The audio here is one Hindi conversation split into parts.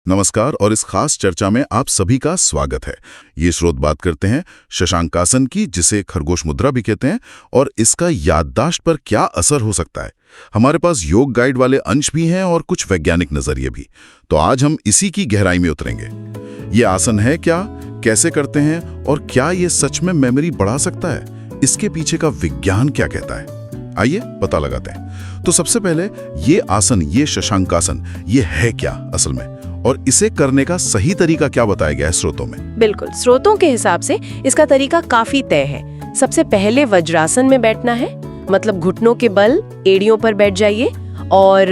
नमस्कार और इस खास चर्चा में आप सभी का स्वागत है। ये स्रोत बात करते हैं शशांकासन की, जिसे खरगोश मुद्रा भी कहते हैं, और इसका याददाश्त पर क्या असर हो सकता है। हमारे पास योग गाइड वाले अंश भी हैं और कुछ वैज्ञानिक नजरिए भी। तो आज हम इसी की गहराई में उतरेंगे। ये आसन है क्या, कैसे करते हैं, और क्या ये सच में मेमोरी बढ़ा सकता है? इसके पीछे का विज्ञान क्या कहता है, आइए पता लगाते हैं। तो सबसे पहले ये आसन, ये शशांकासन, ये है क्या असल में, और इसे करने का सही तरीका क्या बताया गया है स्रोतों में? बिल्कुल, स्रोतों के हिसाब से इसका तरीका काफी तय है। सबसे पहले वज्रासन में बैठना है, मतलब घुटनों के बल एड़ियों पर बैठ जाइए और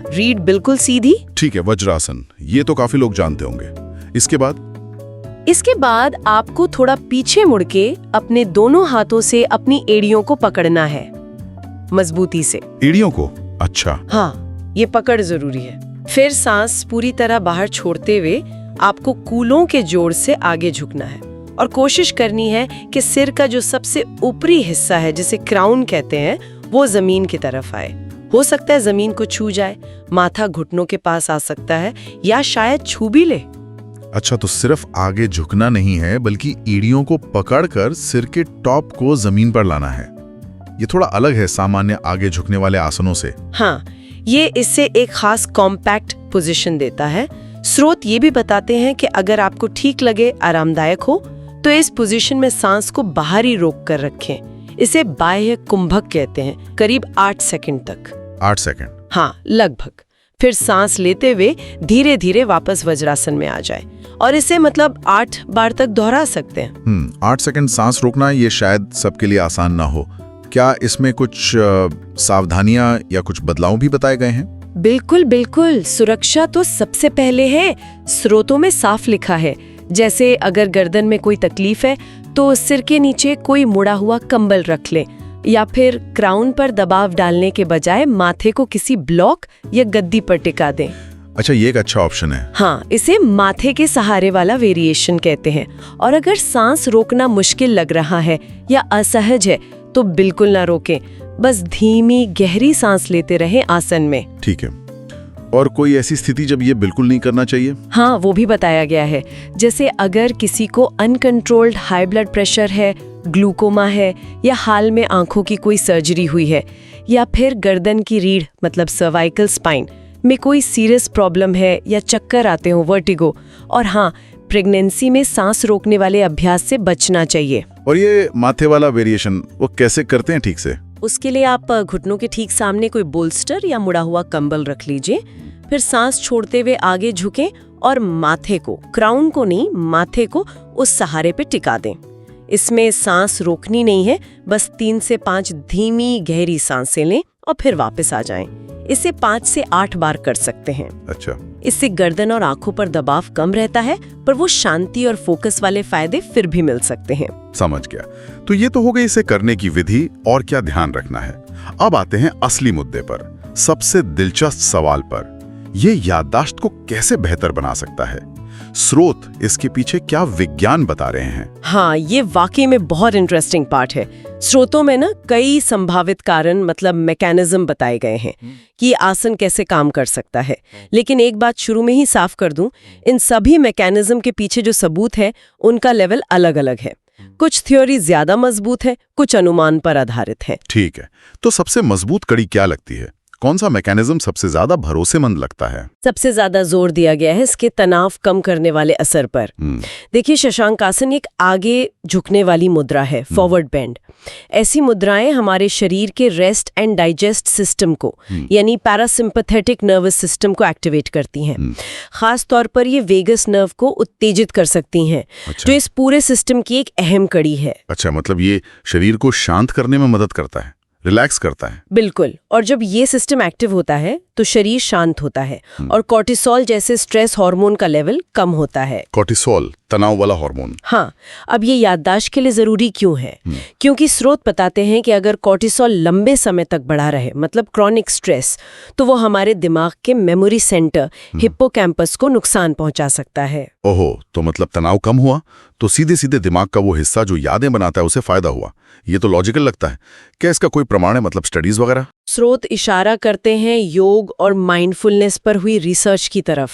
रीढ़ बिल्कुल सीधी। ठीक है, वज्रासन, ये तो काफी लोग जानते होंगे। इसके बाद आपको थोड़ा पीछे मुड़ के अपने दोनों हाथों से अपनी एड़ियों को पकड़ना है, मजबूती से। एड़ियों को? अच्छा। हाँ, ये पकड़ जरूरी है। फिर सांस पूरी तरह बाहर छोड़ते हुए आपको कूलों के जोड़ से आगे झुकना है और कोशिश करनी है कि सिर का जो सबसे ऊपरी हिस्सा है, जिसे क्राउन कहते हैं, वो जमीन की तरफ आए। हो सकता है जमीन को छू जाए, माथा घुटनों के पास आ सकता है, या शायद छू भी ले। अच्छा, तो सिर्फ आगे झुकना नहीं है, बल्कि एड़ियों को पकड़कर सिर के टॉप को जमीन पर लाना है। ये थोड़ा अलग है सामान्य आगे झुकने वाले आसनों से। हाँ, ये इससे एक खास कॉम्पैक्ट पोजीशन देता है। स्रोत ये भी बताते हैं कि अगर आपको ठीक लगे, आरामदायक हो, तो इस पोजीशन में सांस को बाहर ही रोक कर रखें। इसे बाह्य कुंभक कहते हैं, करीब 8 सेकंड तक। 8 सेकंड? हाँ, लगभग। फिर सांस लेते हुए धीरे धीरे वापस वज्रासन में आ जाए, और इसे 8 बार तक दोहरा सकते हैं। 8 सेकंड सांस रोकना, ये शायद सबके लिए आसान ना हो। क्या इसमें कुछ सावधानियां या कुछ बदलाव भी बताए गए हैं? बिल्कुल बिल्कुल, सुरक्षा तो सबसे पहले है। स्रोतों में साफ लिखा है, जैसे अगर गर्दन में कोई तकलीफ है तो सिर के नीचे कोई मुड़ा हुआ कंबल रख लें, या फिर क्राउन पर दबाव डालने के बजाय माथे को किसी ब्लॉक या गद्दी पर टिका दें। अच्छा, ये एक अच्छा ऑप्शन है। हाँ, इसे माथे के सहारे वाला वेरिएशन कहते हैं। और अगर सांस रोकना मुश्किल लग रहा है या असहज है तो बिल्कुल ना रोकें, बस धीमी गहरी सांस लेते रहें आसन में। ठीक है। और कोई ऐसी स्थिति जब ये बिल्कुल नहीं करना चाहिए? हाँ, वो भी बताया गया है। जैसे अगर किसी को अनकंट्रोल्ड हाई ब्लड प्रेशर है, ग्लूकोमा है, या हाल में आंखों की कोई सर्जरी हुई है, या फिर गर्दन की रीढ़ मतलब सर्वाइकल स्पाइन में कोई सीरियस प्रॉब्लम है, या चक्कर आते हो, वर्टिगो, और हाँ, प्रेगनेंसी में सांस रोकने वाले अभ्यास से बचना चाहिए। और ये माथे वाला वेरिएशन वो कैसे करते हैं ठीक से? उसके लिए आप घुटनों के ठीक सामने कोई बोल्स्टर या मुड़ा हुआ कंबल रख लीजिए। फिर सांस छोड़ते हुए आगे झुकें और माथे को, क्राउन को नहीं, माथे को उस सहारे पे टिका दें। इसमें सांस रोकनी नहीं है, बस 3 से 5 धीमी गहरी सांसें लें और फिर वापस आ जाएं। इसे 5 से 8 बार कर सकते हैं। अच्छा। इससे गर्दन और आंखों पर दबाव कम रहता है, पर वो शांति और फोकस वाले फायदे फिर भी मिल सकते हैं। समझ गया। तो ये तो हो गई इसे करने की विधि और क्या ध्यान रखना है। अब आते हैं असली मुद्दे पर, सबसे दिलचस्प सवाल पर। ये याददाश्त को कैसे बेहतर बना सकता है? स्रोत इसके पीछे क्या विज्ञान बता रहे हैं? हाँ, ये वाकई में बहुत इंटरेस्टिंग पार्ट है। स्रोतों में कई संभावित कारण मतलब मैकेनिज्म बताए गए हैं कि आसन कैसे काम कर सकता है। लेकिन एक बात शुरू में ही साफ कर दूं, इन सभी मैकेनिज्म के पीछे जो सबूत है उनका लेवल अलग अलग है। कुछ थ्योरी ज्यादा मजबूत है, कुछ अनुमान पर आधारित है। ठीक है, तो सबसे मजबूत कड़ी क्या लगती है? कौन सा मैकेनिज्म सबसे ज्यादा भरोसेमंद लगता है? सबसे ज्यादा जोर दिया गया है इसके तनाव कम करने वाले असर पर। देखिए, शशांकासन एक आगे झुकने वाली मुद्रा है, फॉरवर्ड बेंड। ऐसी मुद्राएं हमारे शरीर के रेस्ट एंड डाइजेस्ट सिस्टम को, यानी पैरासिम्पैथेटिक नर्वस सिस्टम को एक्टिवेट करती हैं। खास तौर पर ये वेगस नर्व को उत्तेजित कर सकती हैं। अच्छा। जो इस पूरे सिस्टम की एक अहम कड़ी है। अच्छा, मतलब ये शरीर को शांत करने में मदद करता है, रिलैक्स करता है। बिल्कुल, और जब ये सिस्टम एक्टिव होता है तो शरीर शांत होता है और कोर्टिसोल जैसे स्ट्रेस हार्मोन का लेवल कम होता है। कोर्टिसोल, तनाव वाला हार्मोन। हाँ, अब ये याददाश्त के लिए जरूरी क्यों है? क्योंकि स्रोत बताते हैं कि अगर कोर्टिसोल लंबे समय तक बढ़ा रहे, मतलब क्रॉनिक स्ट्रेस, तो वो हमारे दिमाग के मेमोरी सेंटर हिप्पोकैम्पस को नुकसान पहुंचा सकता है। ओहो, तो मतलब तनाव कम हुआ तो सीधे सीधे दिमाग का वो हिस्सा जो यादें बनाता है उसे फायदा हुआ। ये तो लॉजिकल लगता है। क्या इसका कोई प्रमाण है, मतलब स्टडीज वगैरह? स्रोत इशारा करते हैं योग और माइंडफुलनेस पर हुई रिसर्च की तरफ।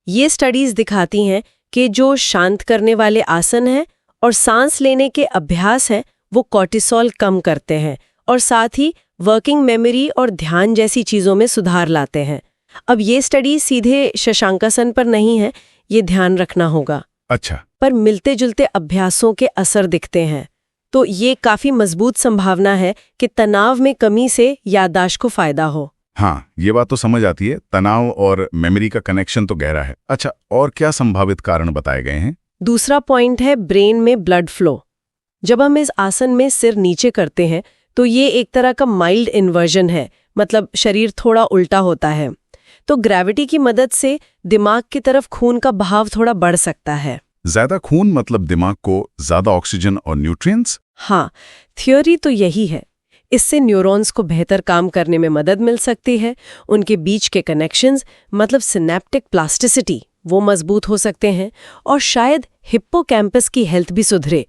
ये स्टडीज दिखाती हैं कि जो शांत करने वाले आसन हैं और सांस लेने के अभ्यास हैं वो कॉर्टिसोल कम करते हैं और साथ ही वर्किंग मेमोरी और ध्यान जैसी चीज़ों में सुधार लाते हैं। अब ये स्टडी सीधे शशांकासन पर नहीं है, ये ध्यान रखना होगा। अच्छा। पर मिलते जुलते अभ्यासों के असर दिखते हैं, तो ये काफ़ी मजबूत संभावना है कि तनाव में कमी से याददाश्त को फायदा हो। हाँ, ये बात तो समझ आती है। तनाव और मेमोरी का कनेक्शन तो गहरा है। अच्छा, और क्या संभावित कारण बताए गए हैं? दूसरा पॉइंट है ब्रेन में ब्लड फ्लो। जब हम इस आसन में सिर नीचे करते हैं तो ये एक तरह का माइल्ड इन्वर्जन है, मतलब शरीर थोड़ा उल्टा होता है। तो ग्रेविटी की मदद से दिमाग की तरफ खून का बहाव थोड़ा बढ़ सकता है। ज्यादा खून मतलब दिमाग को ज्यादा ऑक्सीजन और न्यूट्रिएंट्स? हाँ, थ्योरी तो यही है। इससे न्यूरॉन्स को बेहतर काम करने में मदद मिल सकती है, उनके बीच के कनेक्शंस मतलब सिनेप्टिक प्लास्टिसिटी वो मजबूत हो सकते हैं और शायद हिप्पोकैम्पस की हेल्थ भी सुधरे।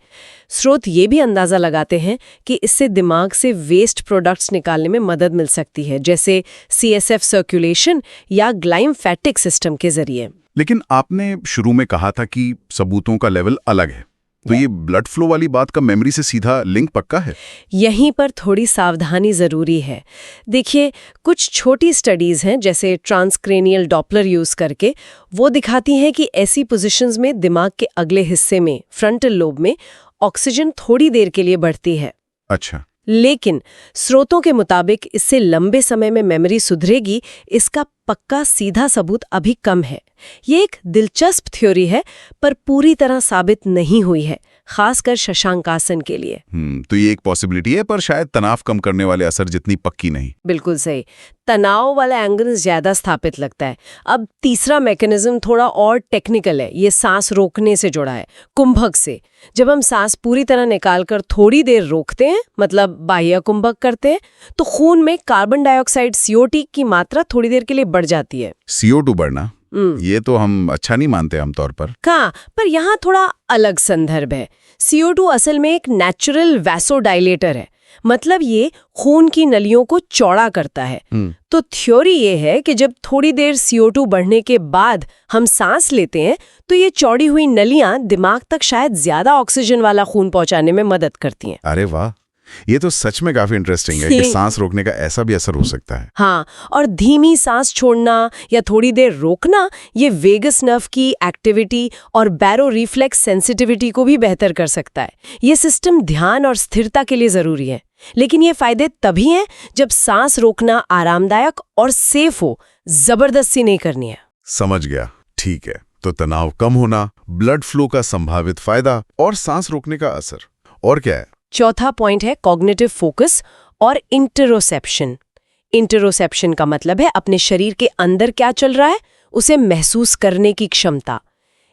स्रोत ये भी अंदाजा लगाते हैं कि इससे दिमाग से वेस्ट प्रोडक्ट्स निकालने में मदद मिल सकती है, जैसे CSF सर्कुलेशन या ग्लाइम्फेटिक सिस्टम के जरिए। लेकिन आपने शुरू में कहा था कि सबूतों का लेवल अलग है, तो ये ब्लड फ्लो वाली बात का मेमोरी से सीधा लिंक पक्का है? यहीं पर थोड़ी सावधानी जरूरी है। देखिए, कुछ छोटी स्टडीज हैं जैसे ट्रांसक्रेनियल डॉपलर यूज करके, वो दिखाती हैं कि ऐसी पोजीशंस में दिमाग के अगले हिस्से में, फ्रंटल लोब में, ऑक्सीजन थोड़ी देर के लिए बढ़ती है। अच्छा। लेकिन स्रोतों के मुताबिक इससे लंबे समय में मेमोरी सुधरेगी, इसका पक्का सीधा सबूत अभी कम है। ये एक दिलचस्प थ्योरी है, पर पूरी तरह साबित नहीं हुई है, खासकर शशांकासन के लिए। तो ये एक पॉसिबिलिटी है, पर शायद तनाव कम करने वाले असर जितनी पक्की नहीं। बिल्कुल सही। तनाव वाला एंगल ज्यादा स्थापित लगता है। अब तीसरा मैकेनिज्म थोड़ा और टेक्निकल है, ये सांस रोकने से जुड़ा है, कुंभक से। जब हम सांस पूरी तरह निकालकर थोड़ी देर रोकते हैं, मतलब बाह्य कुंभक करते हैं, तो खून में कार्बन डाइऑक्साइड CO2 की मात्रा थोड़ी देर के लिए बढ़ जाती है। CO2 बढ़ना, ये तो हम अच्छा नहीं मानते आमतौर पर। हाँ, पर यहाँ थोड़ा अलग संदर्भ है। CO2 असल में एक नेचुरल वैसोडाइलेटर है, मतलब ये खून की नलियों को चौड़ा करता है। तो थ्योरी ये है कि जब थोड़ी देर CO2 बढ़ने के बाद हम सांस लेते हैं तो ये चौड़ी हुई नलियां दिमाग तक शायद ज्यादा ऑक्सीजन वाला खून पहुंचाने में मदद करती हैं। अरे वाह, ये तो सच में काफी इंटरेस्टिंग है कि सांस रोकने का ऐसा भी असर हो सकता है। हाँ, और धीमी सांस छोड़ना या थोड़ी देर रोकना ये वेगस नर्व की एक्टिविटी और बैरो रिफ्लेक्स सेंसिटिविटी को भी बेहतर कर सकता है। ये सिस्टम ध्यान और स्थिरता के लिए जरूरी है, लेकिन ये फायदे तभी हैं जब सांस रोकना आरामदायक और सेफ हो, जबरदस्ती नहीं करनी है। समझ गया, ठीक है। तो तनाव कम होना, ब्लड फ्लो का संभावित फायदा और सांस रोकने का असर, और क्या है? चौथा पॉइंट है कॉग्निटिव फोकस और इंटरोसेप्शन। इंटरोसेप्शन का मतलब है अपने शरीर के अंदर क्या चल रहा है उसे महसूस करने की क्षमता।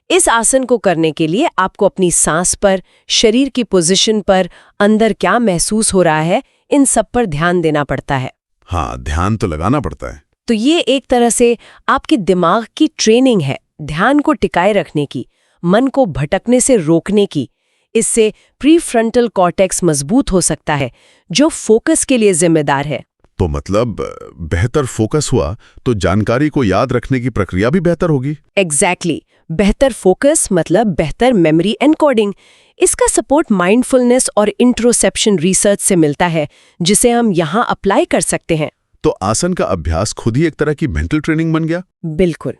इस आसन को करने के लिए आपको अपनी सांस पर, शरीर की पोजीशन पर, अंदर क्या महसूस हो रहा है, इन सब पर ध्यान देना पड़ता है। हाँ, ध्यान तो लगाना पड़ता है। तो ये एक तरह से आपके दिमाग की ट्रेनिंग है, ध्यान को टिकाए रखने की, मन को भटकने से रोकने की। इससे प्रीफ्रंटल कॉर्टेक्स मजबूत हो सकता है, जो फोकस के लिए जिम्मेदार है। तो मतलब बेहतर फोकस हुआ तो जानकारी को याद रखने की प्रक्रिया भी बेहतर होगी। एग्जैक्टली, बेहतर फोकस मतलब बेहतर मेमोरी एनकोडिंग। इसका सपोर्ट माइंडफुलनेस और इंट्रोसेप्शन रिसर्च से मिलता है, जिसे हम यहाँ अप्लाई कर सकते हैं। तो आसन का अभ्यास खुद ही एक तरह की मेंटल ट्रेनिंग बन गया। बिल्कुल।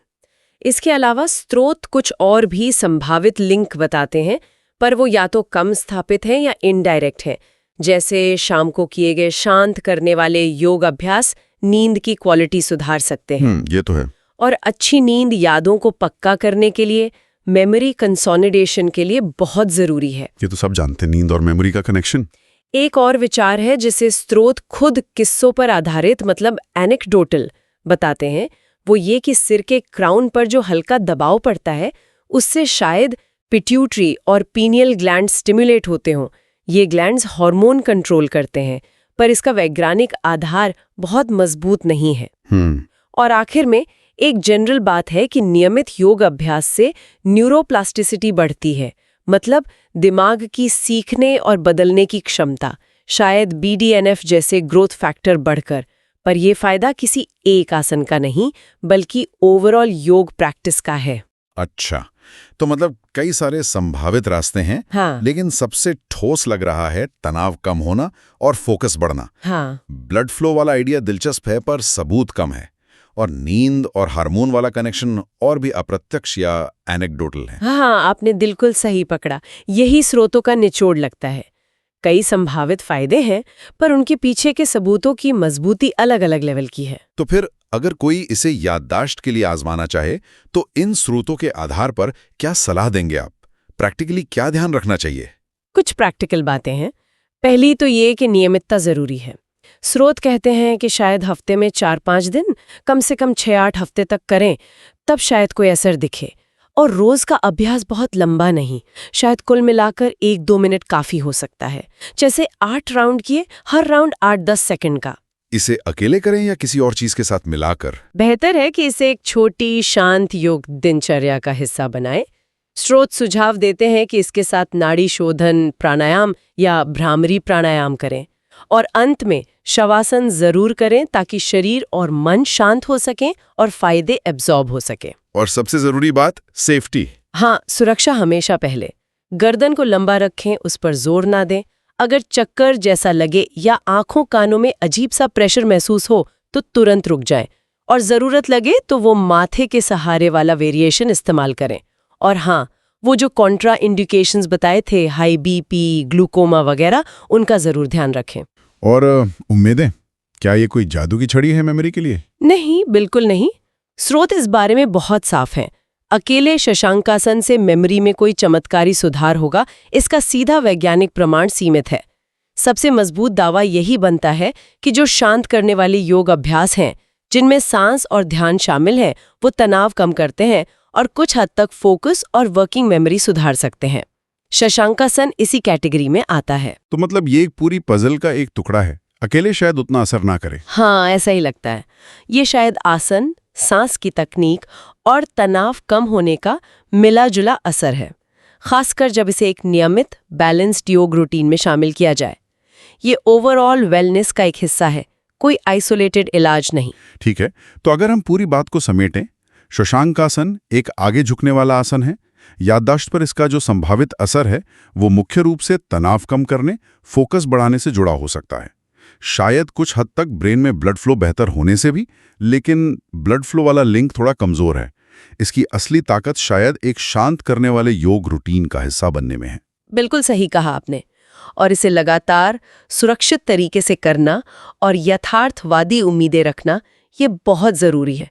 इसके अलावा स्रोत कुछ और भी संभावित लिंक बताते हैं, पर वो या तो कम स्थापित हैं या इनडायरेक्ट हैं। जैसे शाम को किए गए शांत करने वाले योग अभ्यास नींद की क्वालिटी सुधार सकते हैं। ये तो है। और अच्छी नींद यादों को पक्का करने के लिए, मेमोरी कंसोलिडेशन के लिए बहुत जरूरी है। ये तो सब जानते हैं, नींद और मेमोरी का कनेक्शन। एक और विचार है जिसे स्रोत खुद किस्सों पर आधारित मतलब एनेक्डोटल बताते हैं, वो ये कि सिर के क्राउन पर जो हल्का दबाव पड़ता है उससे शायद पिट्यूटरी और पीनियल ग्लैंड स्टिमुलेट होते हों। ये ग्लैंड्स हार्मोन कंट्रोल करते हैं, पर इसका वैज्ञानिक आधार बहुत मजबूत नहीं है। और आखिर में एक जनरल बात है कि नियमित योग अभ्यास से न्यूरोप्लास्टिसिटी बढ़ती है, मतलब दिमाग की सीखने और बदलने की क्षमता, शायद BDNF जैसे ग्रोथ फैक्टर बढ़कर। पर ये फायदा किसी एक आसन का नहीं बल्कि ओवरऑल योग प्रैक्टिस का है। अच्छा, तो मतलब कई सारे संभावित रास्ते हैं। हाँ। लेकिन सबसे ठोस लग रहा है तनाव कम होना और फोकस बढ़ना। हाँ। ब्लड फ्लो वाला आइडिया दिलचस्प है, पर सबूत कम है। और नींद और हार्मोन वाला कनेक्शन और भी अप्रत्यक्ष या एनेक्डोटल है। हाँ, आपने बिल्कुल सही पकड़ा। यही स्रोतों का निचोड़ लगता है। कई संभावित फायदे हैं, पर उनके पीछे के सबूतों की मजबूती अलग-अलग लेवल की है। तो फिर अगर कोई इसे याददाश्त के लिए आजमाना चाहे, तो इन स्रोतों के आधार पर क्या सलाह देंगे आप? प्रैक्टिकली क्या ध्यान रखना चाहिए? कुछ प्रैक्टिकल बातें हैं। पहली तो ये कि नियमितता जरूरी है। स्रोत कहते हैं कि शायद हफ्ते में 4-5 दिन, कम से कम 6-8 हफ्ते तक करें, तब शायद कोई असर दिखे। और रोज का अभ्यास बहुत लंबा नहीं, शायद कुल मिलाकर 1-2 मिनट काफी हो सकता है। जैसे 8 राउंड किए, हर राउंड 8-10 सेकंड का। इसे अकेले करें या किसी और चीज के साथ मिलाकर? बेहतर है कि इसे एक छोटी शांत योग दिनचर्या का हिस्सा बनाएं। स्रोत सुझाव देते हैं कि इसके साथ नाड़ी शोधन प्राणायाम या भ्रामरी प्राणायाम करें। और अंत में शवासन जरूर करें ताकि शरीर और मन शांत हो सकें और फायदे एब्जॉर्ब हो सके। और सबसे जरूरी बात, सेफ्टी। हाँ, सुरक्षा हमेशा पहले। गर्दन को लंबा रखें, उस पर जोर ना दें। अगर चक्कर जैसा लगे या आंखों कानों में अजीब सा प्रेशर महसूस हो तो तुरंत रुक जाएं। और जरूरत लगे तो वो माथे के सहारे वाला वेरिएशन इस्तेमाल करें। और हाँ, वो जो कॉन्ट्रा इंडिकेशंस बताए थे, हाई बीपी, ग्लूकोमा वगैरह, उनका जरूर ध्यान रखें। और उम्मीदें, क्या ये कोई जादू की छड़ी है मेमोरी के लिए? नहीं, बिल्कुल नहीं। स्रोत इस बारे में बहुत साफ हैं। अकेले शशांकासन से मेमोरी में कोई चमत्कारी सुधार होगा, इसका सीधा वैज्ञानिक प्रमाण सीमित है। सबसे मजबूत दावा यही बनता है कि जो शांत करने वाले योग अभ्यास हैं, जिनमें सांस और ध्यान शामिल है, वो तनाव कम करते हैं और कुछ हद तक फोकस और वर्किंग मेमोरी सुधार सकते हैं। शशांकासन इसी कैटेगरी में आता है। तो मतलब ये एक पूरी पजल का एक टुकड़ा है, अकेले शायद उतना असर ना करे। हाँ, ऐसा ही लगता है। ये शायद आसन, सांस की तकनीक और तनाव कम होने का मिला जुला असर है, खासकर जब इसे एक नियमित बैलेंस्ड योग रूटीन में शामिल किया जाए। ये ओवरऑल वेलनेस का एक हिस्सा है, कोई आइसोलेटेड इलाज नहीं। ठीक है, तो अगर हम पूरी बात को समेटें, शशांकासन एक आगे झुकने वाला आसन है। याददाश्त पर इसका जो संभावित असर है वो मुख्य रूप से तनाव कम करने, फोकस बढ़ाने से जुड़ा हो सकता है। शायद कुछ हद तक ब्रेन में ब्लड फ्लो बेहतर होने से भी, लेकिन ब्लड फ्लो वाला लिंक थोड़ा कमजोर है। इसकी असली ताकत शायद एक शांत करने वाले योग रूटीन का हिस्सा बनने में है। बिल्कुल सही कहा आपने। और इसे लगातार सुरक्षित तरीके से करना और यथार्थवादी उम्मीदें रखना, ये बहुत जरूरी है।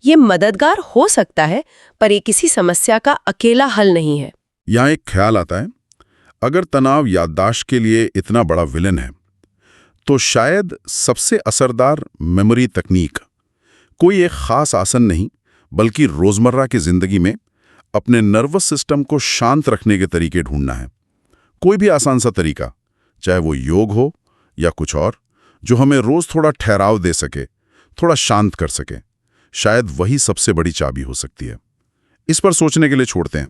ये मददगार हो सकता है, पर ये किसी समस्या का अकेला हल नहीं है। यहाँ एक ख्याल आता है, अगर तनाव याददाश्त के लिए इतना बड़ा विलन है, तो शायद सबसे असरदार मेमोरी तकनीक कोई एक खास आसन नहीं, बल्कि रोजमर्रा की जिंदगी में अपने नर्वस सिस्टम को शांत रखने के तरीके ढूंढना है। कोई भी आसान सा तरीका, चाहे वो योग हो या कुछ और, जो हमें रोज थोड़ा ठहराव दे सके, थोड़ा शांत कर सके। शायद वही सबसे बड़ी चाबी हो सकती है। इस पर सोचने के लिए छोड़ते हैं।